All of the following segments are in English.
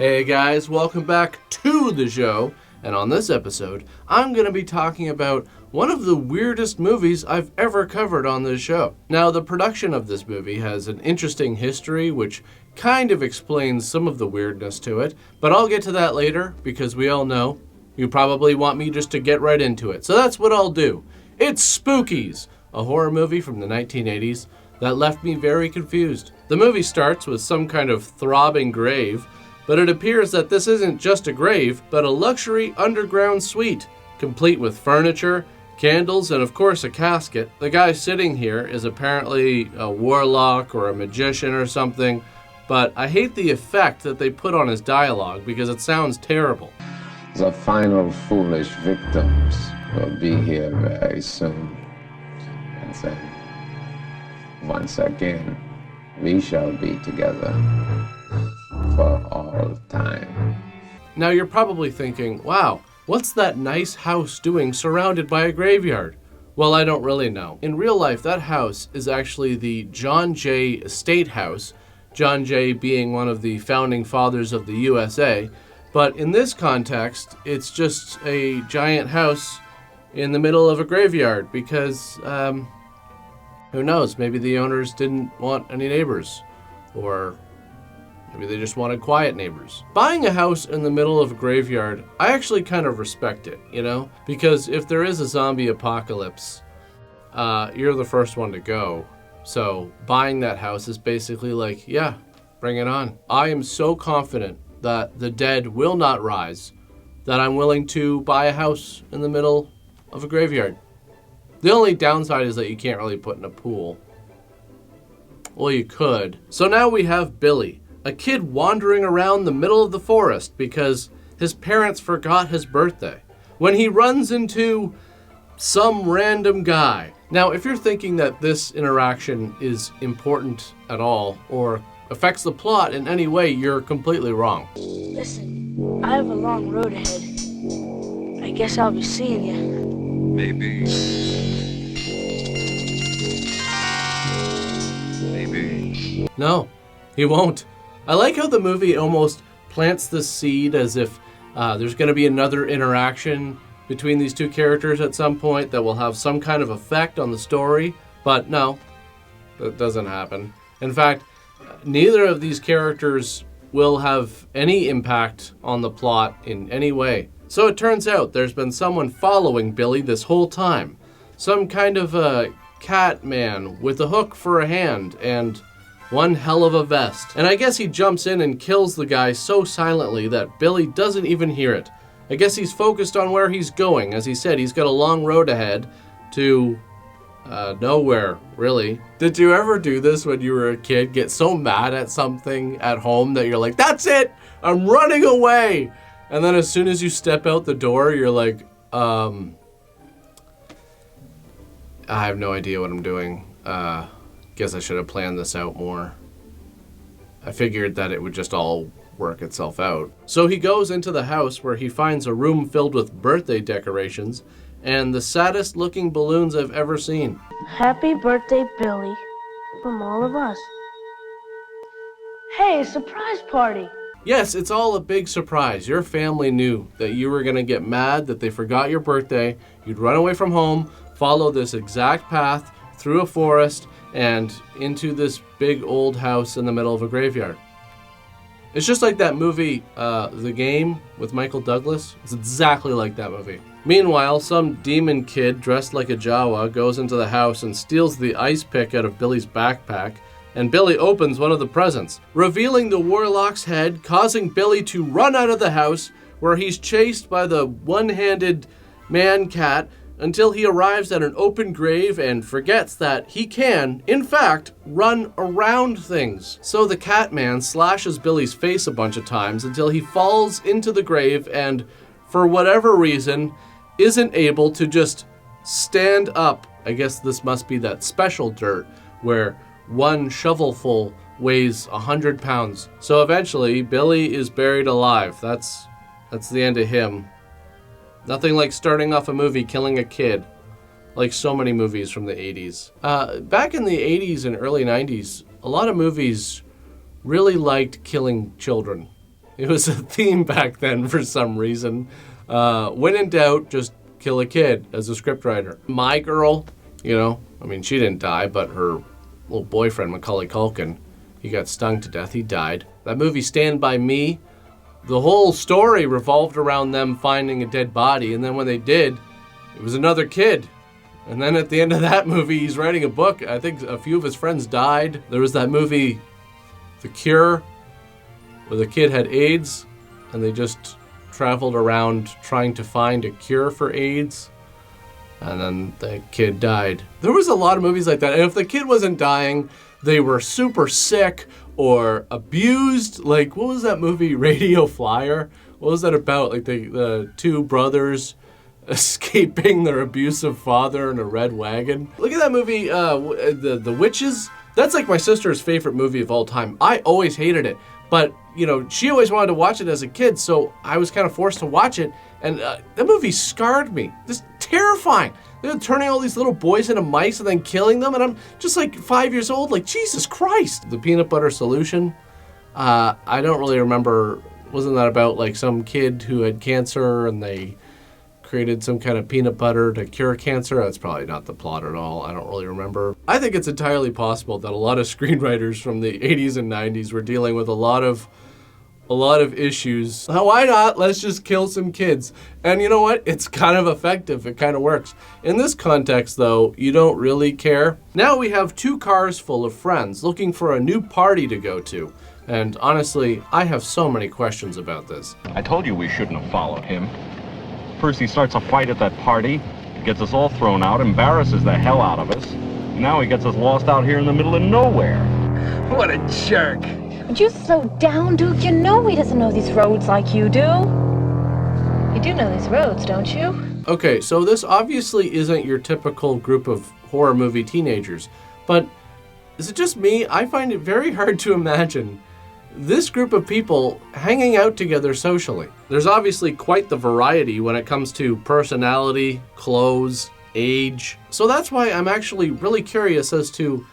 Hey guys, welcome back to the show, and on this episode, I'm going to be talking about one of the weirdest movies I've ever covered on this show. Now, the production of this movie has an interesting history, which kind of explains some of the weirdness to it, but I'll get to that later, because we all know you probably want me just to get right into it, so that's what I'll do. It's Spookies, a horror movie from the 1980s that left me very confused. The movie starts with some kind of throbbing grave, but it appears that this isn't just a grave, but a luxury underground suite, complete with furniture, candles, and of course a casket. The guy sitting here is apparently a warlock or a magician or something, but I hate the effect that they put on his dialogue because it sounds terrible. The final foolish victims will be here very soon. And then, once again, we shall be together for all time. Now you're probably thinking, wow, what's that nice house doing surrounded by a graveyard? Well, I don't really know. In real life, that house is actually the John Jay Estate House, John Jay being one of the founding fathers of the USA. But in this context, it's just a giant house in the middle of a graveyard because, who knows, maybe the owners didn't want any neighbors, or maybe they just wanted quiet neighbors. Buying a house in the middle of a graveyard, I actually kind of respect it, you know? Because if there is a zombie apocalypse, you're the first one to go. So buying that house is basically like, yeah, bring it on. I am so confident that the dead will not rise that I'm willing to buy a house in the middle of a graveyard. The only downside is that you can't really put in a pool. Well, you could. So now we have Billy, a kid wandering around the middle of the forest because his parents forgot his birthday, when he runs into some random guy. Now, if you're thinking that this interaction is important at all or affects the plot in any way, you're completely wrong. Listen, I have a long road ahead. I guess I'll be seeing you. Maybe. No, he won't. I like how the movie almost plants the seed as if there's going to be another interaction between these two characters at some point that will have some kind of effect on the story, but no, that doesn't happen. In fact, neither of these characters will have any impact on the plot in any way. So it turns out there's been someone following Billy this whole time. Some kind of a cat man with a hook for a hand and one hell of a vest. And I guess he jumps in and kills the guy so silently that Billy doesn't even hear it. I guess he's focused on where he's going. As he said, he's got a long road ahead to nowhere, really. Did you ever do this when you were a kid? Get so mad at something at home that you're like, that's it! I'm running away! And then as soon as you step out the door, you're like, I have no idea what I'm doing. Guess I should have planned this out more. I figured that it would just all work itself out. So he goes into the house where he finds a room filled with birthday decorations and the saddest looking balloons I've ever seen. Happy birthday, Billy, from all of us. Hey, a surprise party. Yes, it's all a big surprise. Your family knew that you were going to get mad that they forgot your birthday. You'd run away from home, follow this exact path through a forest, and into this big old house in the middle of a graveyard. It's just like that movie, The Game, with Michael Douglas. It's exactly like that movie. Meanwhile, some demon kid dressed like a Jawa goes into the house and steals the ice pick out of Billy's backpack, and Billy opens one of the presents, revealing the warlock's head, causing Billy to run out of the house, where he's chased by the one-handed man-cat until he arrives at an open grave and forgets that he can, in fact, run around things. So the Catman slashes Billy's face a bunch of times until he falls into the grave and, for whatever reason, isn't able to just stand up. I guess this must be that special dirt where one shovelful weighs 100 pounds. So eventually, Billy is buried alive. That's the end of him. Nothing like starting off a movie killing a kid, like so many movies from the 80s. Back in the 80s and early 90s, a lot of movies really liked killing children It was a theme back then for some reason. When in doubt, just kill a kid as a scriptwriter. My Girl, she didn't die, but her little boyfriend, Macaulay Culkin, he got stung to death. He died. That movie, Stand By Me, the whole story revolved around them finding a dead body, and then when they did, it was another kid. And then at the end of that movie, he's writing a book. I think a few of his friends died. There was that movie, The Cure, where the kid had AIDS, and they just traveled around trying to find a cure for AIDS, and then the kid died. There was a lot of movies like that, and if the kid wasn't dying, they were super sick or abused. Like, what was that movie, Radio Flyer? What was that about? Like the two brothers escaping their abusive father in a red wagon. Look at that movie, The Witches. That's like my sister's favorite movie of all time. I always hated it, but she always wanted to watch it as a kid, so I was kind of forced to watch it, and that movie scarred me. Just terrifying. They're turning all these little boys into mice and then killing them, and I'm just like 5 years old, like, Jesus Christ. The Peanut Butter Solution, I don't really remember. Wasn't that about like some kid who had cancer and they created some kind of peanut butter to cure cancer? That's probably not the plot at all. I don't really remember. I think it's entirely possible that a lot of screenwriters from the 80s and 90s were dealing with a lot of issues. Why not? Let's just kill some kids. And you know what? It's kind of effective. It kind of works. In this context, though, you don't really care. Now we have 2 cars full of friends looking for a new party to go to. And honestly, I have so many questions about this. I told you we shouldn't have followed him. First he starts a fight at that party, gets us all thrown out, embarrasses the hell out of us. Now he gets us lost out here in the middle of nowhere. What a jerk. Would you slow down, Duke? You know he doesn't know these roads like you do. You do know these roads, don't you? Okay, so this obviously isn't your typical group of horror movie teenagers, but is it just me? I find it very hard to imagine this group of people hanging out together socially. There's obviously quite the variety when it comes to personality, clothes, age. So that's why I'm actually really curious as to,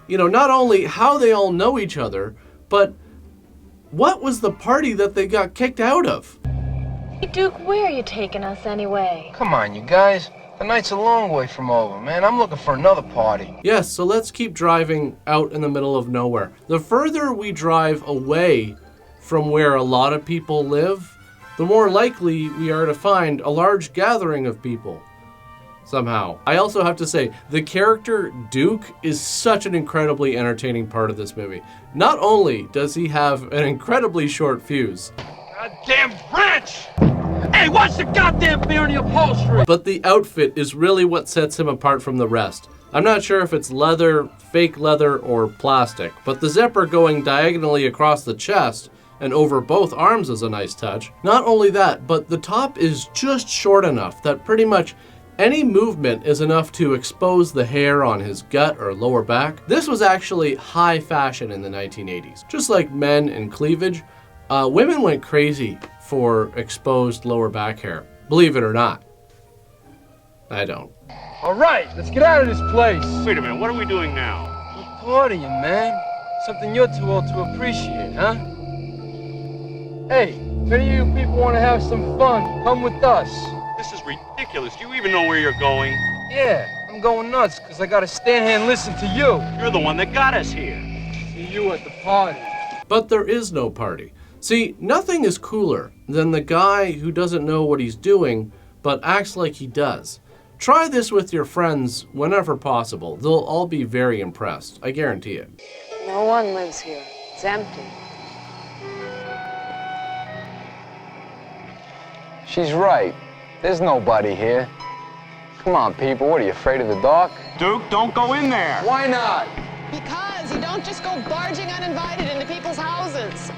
not only how they all know each other, but what was the party that they got kicked out of? Hey, Duke, where are you taking us anyway? Come on, you guys. The night's a long way from over, man. I'm looking for another party. Yes, so let's keep driving out in the middle of nowhere. The further we drive away from where a lot of people live, the more likely we are to find a large gathering of people. Somehow. I also have to say, the character Duke is such an incredibly entertaining part of this movie. Not only does he have an incredibly short fuse, Goddamn French! Hey, watch the goddamn beer in the upholstery! but the outfit is really what sets him apart from the rest. I'm not sure if it's leather, fake leather, or plastic, but the zipper going diagonally across the chest and over both arms is a nice touch. Not only that, but the top is just short enough that pretty much any movement is enough to expose the hair on his gut or lower back. This was actually high fashion in the 1980s. Just like men and cleavage, women went crazy for exposed lower back hair. Believe it or not. I don't. All right, let's get out of this place. Wait a minute, what are we doing now? I'm partying, man. Something you're too old to appreciate, huh? Hey, if any of you people want to have some fun, come with us. This is ridiculous. Do you even know where you're going? Yeah, I'm going nuts because I gotta stand here and listen to you. You're the one that got us here. See you at the party. But there is no party. See, nothing is cooler than the guy who doesn't know what he's doing, but acts like he does. Try this with your friends whenever possible. They'll all be very impressed. I guarantee it. No one lives here. It's empty. She's right. There's nobody here. Come on, people. What are you, afraid of the dark? Duke, don't go in there. Why not? Because you don't just go barging uninvited into people's houses.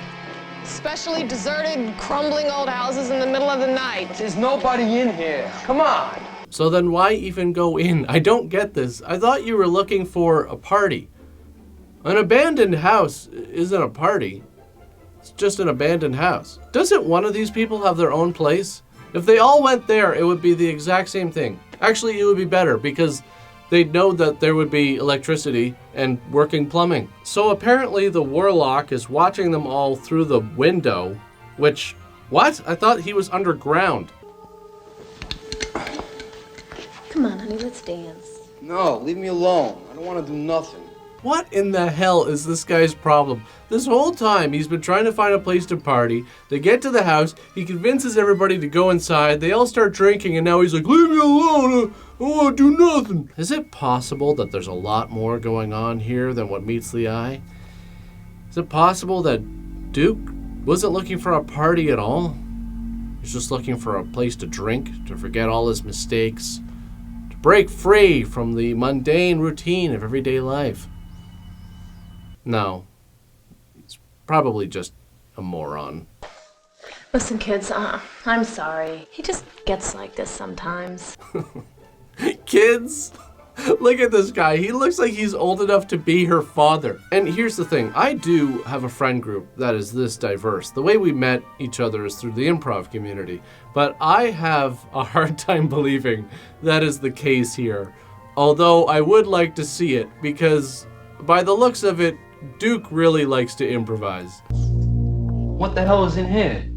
Especially deserted, crumbling old houses in the middle of the night. There's nobody in here. Come on. So then why even go in? I don't get this. I thought you were looking for a party. An abandoned house isn't a party. It's just an abandoned house. Doesn't one of these people have their own place? If they all went there, it would be the exact same thing. Actually, it would be better because they'd know that there would be electricity and working plumbing. So apparently the Warlock is watching them all through the window Which, what? I thought he was underground. Come on, honey, let's dance. No, leave me alone. I don't want to do nothing. What in the hell is this guy's problem? This whole time, he's been trying to find a place to party. They get to the house, he convinces everybody to go inside, they all start drinking, and now he's like, leave me alone, I want to do nothing. Is it possible that there's a lot more going on here than what meets the eye? Is it possible that Duke wasn't looking for a party at all? He's just looking for a place to drink, to forget all his mistakes, to break free from the mundane routine of everyday life. No, he's probably just a moron. Listen, kids, I'm sorry. He just gets like this sometimes. Kids? Look at this guy. He looks like he's old enough to be her father. And here's the thing. I do have a friend group that is this diverse. The way we met each other is through the improv community. But I have a hard time believing that is the case here. Although I would like to see it, because by the looks of it, Duke really likes to improvise. What the hell is in here?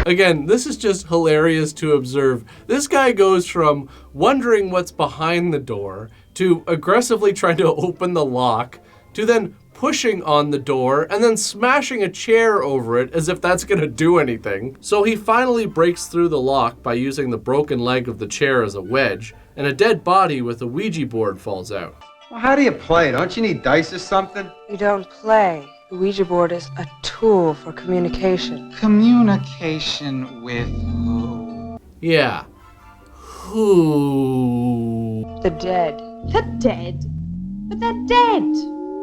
Again, this is just hilarious to observe. This guy goes from wondering what's behind the door to aggressively trying to open the lock to then pushing on the door and then smashing a chair over it as if that's gonna do anything. So he finally breaks through the lock by using the broken leg of the chair as a wedge, and a dead body with a Ouija board falls out. Well, how do you play? Don't you need dice or something? You don't play. The Ouija board is a tool for communication. Communication with who? Yeah. Who? The dead. The dead? But they're dead.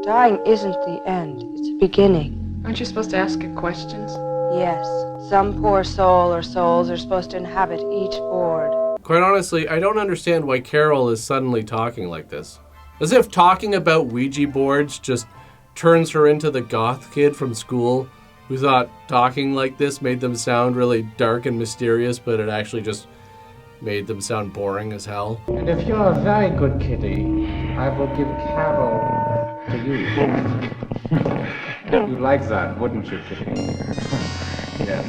Dying isn't the end, it's a beginning. Aren't you supposed to ask it questions? Yes, some poor soul or souls are supposed to inhabit each board. Quite honestly, I don't understand why Carol is suddenly talking like this. As if talking about Ouija boards just turns her into the goth kid from school who thought talking like this made them sound really dark and mysterious, but it actually just made them sound boring as hell. And if you're a very good kitty, I will give Carol to you. You'd like that, wouldn't you, kitty? Yes,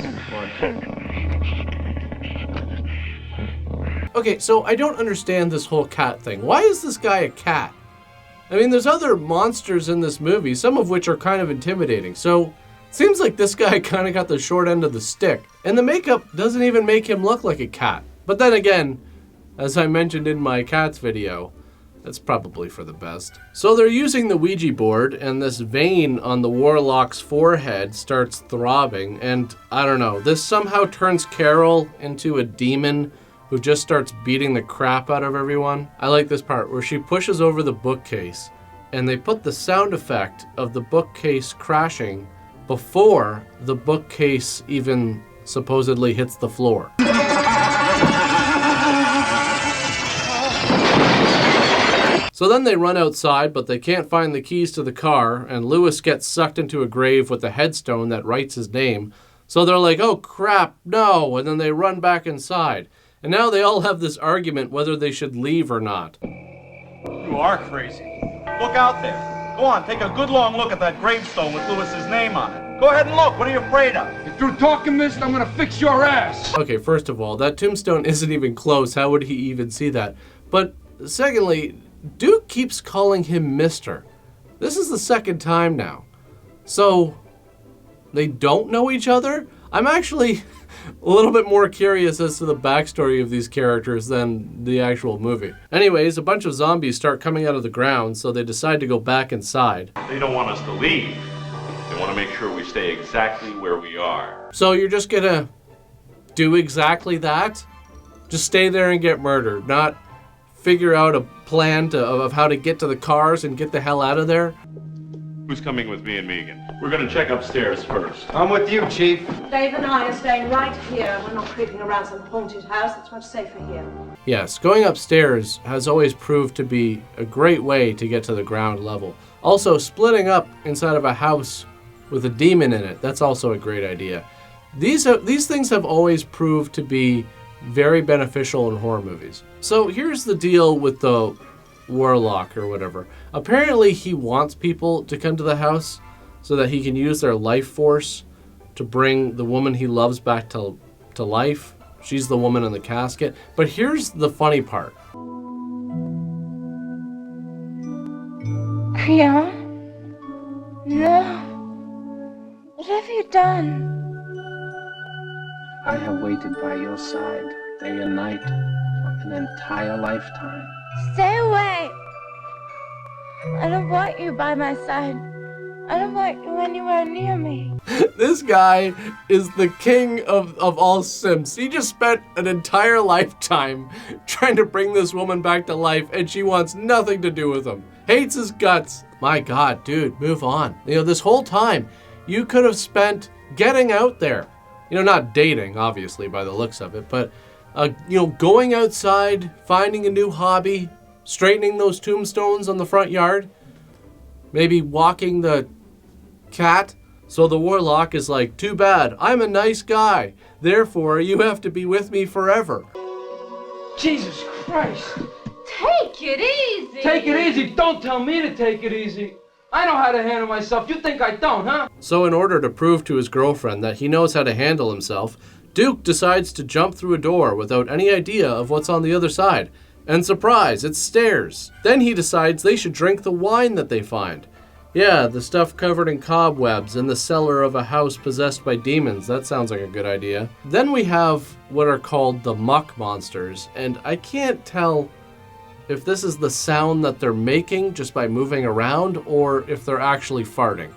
Okay, so I don't understand this whole cat thing. Why is this guy a cat? I mean, there's other monsters in this movie, some of which are kind of intimidating. So, it seems like this guy kind of got the short end of the stick. And the makeup doesn't even make him look like a cat. But then again, as I mentioned in my cats video, that's probably for the best. So they're using the Ouija board, and this vein on the Warlock's forehead starts throbbing, and I don't know, this somehow turns Carol into a demon who just starts beating the crap out of everyone. I like this part where she pushes over the bookcase, and they put the sound effect of the bookcase crashing before the bookcase even supposedly hits the floor. So then they run outside, but they can't find the keys to the car, and Lewis gets sucked into a grave with a headstone that writes his name. So they're like, oh crap, no, and then they run back inside. And now they all have this argument whether they should leave or not. You are crazy. Look out there. Go on, take a good long look at that gravestone with Lewis's name on it. Go ahead and look. What are you afraid of? If you're talking, miss, I'm gonna fix your ass. Okay, first of all, that tombstone isn't even close. How would he even see that? But secondly, Duke keeps calling him Mister. This is the second time now. So, they don't know each other? I'm actually a little bit more curious as to the backstory of these characters than the actual movie. Anyways, a bunch of zombies start coming out of the ground, so they decide to go back inside. They don't want us to leave. They want to make sure we stay exactly where we are. So you're just gonna do exactly that? Just stay there and get murdered, not figure out a plan of how to get to the cars and get the hell out of there? Who's coming with me and Megan? We're going to check upstairs first. I'm with you, Chief. Dave and I are staying right here. We're not creeping around some haunted house. It's much safer here. Yes, going upstairs has always proved to be a great way to get to the ground level. Also, splitting up inside of a house with a demon in it, that's also a great idea. These things have always proved to be very beneficial in horror movies. So here's the deal with the Warlock or whatever. Apparently he wants people to come to the house so that he can use their life force to bring the woman he loves back to life. She's the woman in the casket. But here's the funny part. Creon? No. What have you done? I have waited by your side day and night for an entire lifetime. Stay away. I don't want you by my side. I don't want you anywhere near me. This guy is the king of all simps. He just spent an entire lifetime trying to bring this woman back to life, and she wants nothing to do with him. Hates his guts. My God, dude, move on. You know, this whole time, you could have spent getting out there. You know, not dating, obviously, by the looks of it, but, you know, going outside, finding a new hobby, straightening those tombstones on the front yard, maybe walking the cat. So the Warlock is like, too bad, I'm a nice guy. Therefore, you have to be with me forever. Jesus Christ! Take it easy. Take it easy! Don't tell me to take it easy! I know how to handle myself. You think I don't, huh? So in order to prove to his girlfriend that he knows how to handle himself, Duke decides to jump through a door without any idea of what's on the other side. And surprise, it's stairs. Then he decides they should drink the wine that they find. Yeah, the stuff covered in cobwebs in the cellar of a house possessed by demons. That sounds like a good idea. Then we have what are called the muck monsters, and I can't tell if this is the sound that they're making just by moving around or if they're actually farting.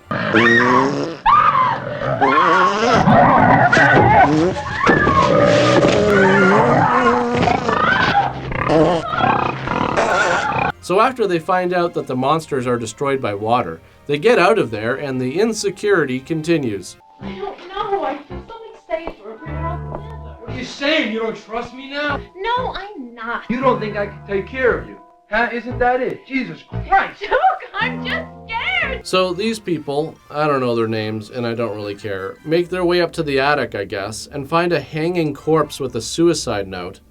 So after they find out that the monsters are destroyed by water, they get out of there and the insecurity continues. I don't know. I feel something safer if we're out together. What are you saying? You don't trust me now? No, I'm not. You don't think I can take care of you? Huh? Isn't that it? Jesus Christ! Duke, I'm just scared. So these people, I don't know their names and I don't really care, make their way up to the attic, I guess, and find a hanging corpse with a suicide note.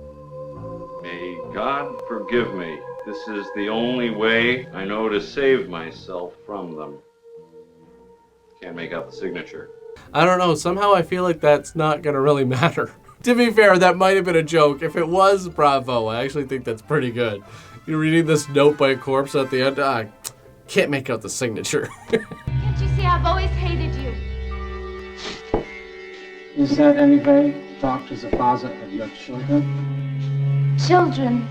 May God forgive me. This is the only way I know to save myself from them. Can't make out the signature. I don't know, somehow I feel like that's not gonna really matter. To be fair, that might have been a joke. If it was, bravo. I actually think that's pretty good. You're reading this note by a corpse at the end. I can't make out the signature. Can't you see I've always hated you? Is that anyway, Doctor, the father of your children? Children?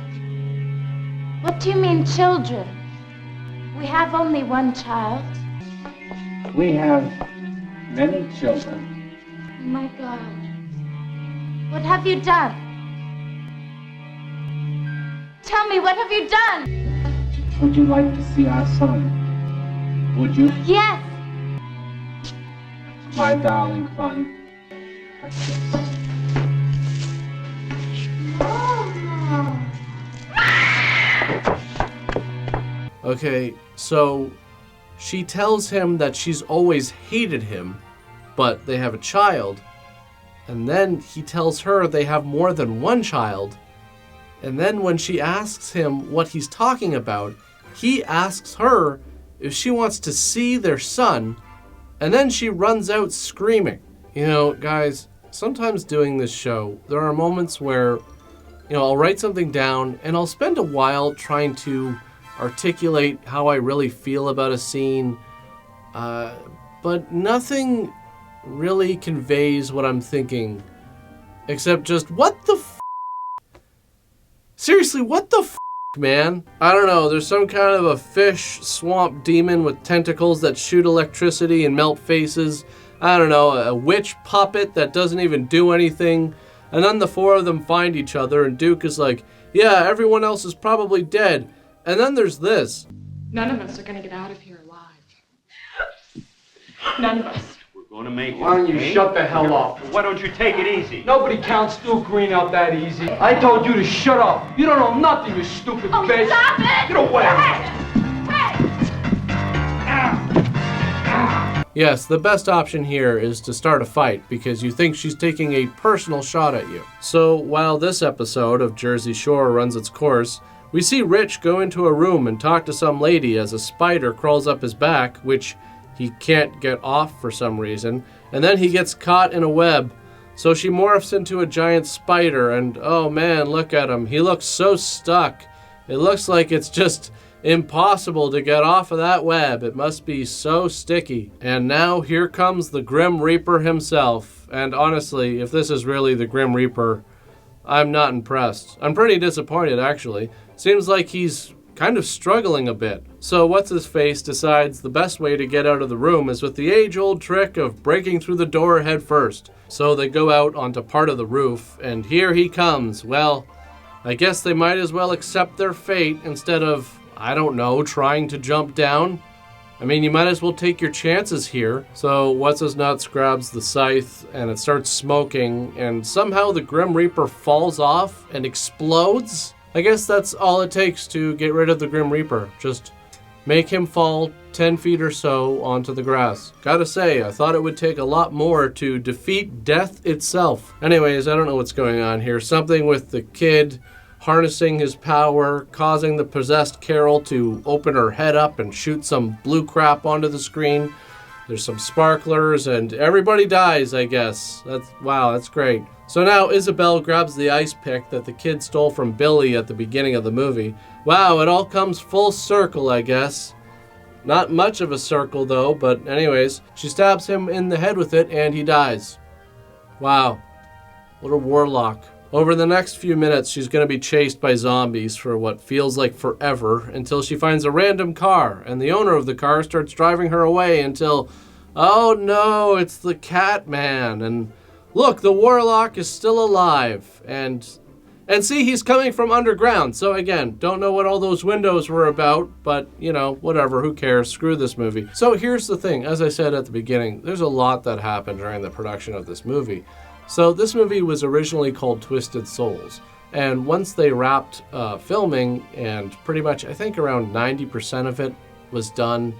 What do you mean, children? We have only one child. We have many children. Oh my God. What have you done? Tell me, what have you done? Would you like to see our son? Would you? Yes. My darling fun. Okay, so she tells him that she's always hated him, but they have a child. And then he tells her they have more than one child. And then when she asks him what he's talking about, he asks her if she wants to see their son. And then she runs out screaming. You know, guys, sometimes doing this show, there are moments where, you know, I'll write something down and I'll spend a while trying to articulate how I really feel about a scene, but nothing really conveys what I'm thinking, except just, what the f***? Seriously, what the f***, man? I don't know, there's some kind of a fish swamp demon with tentacles that shoot electricity and melt faces. I don't know, a witch puppet that doesn't even do anything. And then the four of them find each other and Duke is like, yeah, everyone else is probably dead. And then there's this. None of us are going to get out of here alive. None of us. We're going to make it. Why don't you shut the hell up? Why don't you take it easy? Nobody counts Duke Green out that easy. I told you to shut up. You don't know nothing, you stupid bitch. Stop it! Get away! Yes, the best option here is to start a fight because you think she's taking a personal shot at you. So while this episode of Jersey Shore runs its course, We see Rich go into a room and talk to some lady as a spider crawls up his back, which he can't get off for some reason, and then he gets caught in a web. So she morphs into a giant spider, and oh man, look at him. He looks so stuck. It looks like it's just impossible to get off of that web. It must be so sticky. And now here comes the Grim Reaper himself. And honestly, if this is really the Grim Reaper, I'm not impressed. I'm pretty disappointed, actually. Seems like he's kind of struggling a bit. So What's-His-Face decides the best way to get out of the room is with the age-old trick of breaking through the door head first. So they go out onto part of the roof, and here he comes. Well, I guess they might as well accept their fate instead of, I don't know, trying to jump down. I mean, you might as well take your chances here. So What's-His-Nuts grabs the scythe, and it starts smoking, and somehow the Grim Reaper falls off and explodes. I guess that's all it takes to get rid of the Grim Reaper. Just make him fall 10 feet or so onto the grass. Gotta say, I thought it would take a lot more to defeat death itself. Anyways, I don't know what's going on here. Something with the kid harnessing his power, causing the possessed Carol to open her head up and shoot some blue crap onto the screen. There's some sparklers, and everybody dies, I guess. Wow, that's great. So now Isabel grabs the ice pick that the kid stole from Billy at the beginning of the movie. Wow, it all comes full circle, I guess. Not much of a circle, though, but anyways, she stabs him in the head with it, and he dies. Wow, what a warlock. Over the next few minutes, she's going to be chased by zombies for what feels like forever until she finds a random car, and the owner of the car starts driving her away until, oh no, it's the Cat Man, and look, the warlock is still alive, and see, he's coming from underground, so again, don't know what all those windows were about, but, you know, whatever, who cares, screw this movie. So here's the thing, as I said at the beginning, there's a lot that happened during the production of this movie. So this movie was originally called Twisted Souls, and once they wrapped filming, and pretty much I think around 90% of it was done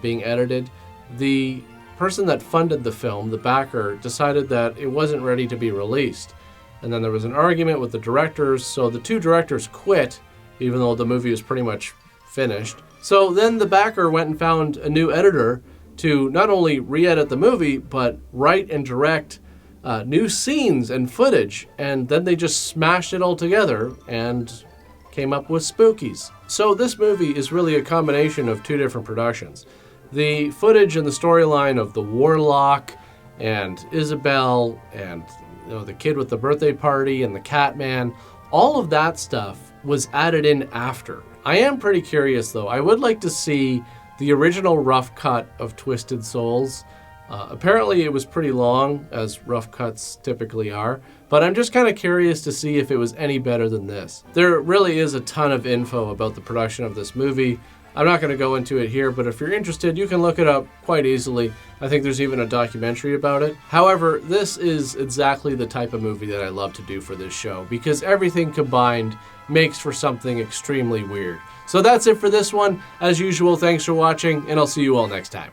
being edited, the person that funded the film, the backer, decided that it wasn't ready to be released. And then there was an argument with the directors, so the two directors quit, even though the movie was pretty much finished. So then the backer went and found a new editor to not only re-edit the movie, but write and direct new scenes and footage, and then they just smashed it all together and came up with Spookies. So this movie is really a combination of two different productions. The footage and the storyline of the Warlock and Isabel and the kid with the birthday party and the Cat Man, all of that stuff was added in after. I am pretty curious though. I would like to see the original rough cut of Twisted Souls. Apparently it was pretty long, as rough cuts typically are, but I'm just kind of curious to see if it was any better than this. There really is a ton of info about the production of this movie. I'm not going to go into it here, but if you're interested, you can look it up quite easily. I think there's even a documentary about it. However, this is exactly the type of movie that I love to do for this show, because everything combined makes for something extremely weird. So that's it for this one. As usual, thanks for watching, and I'll see you all next time.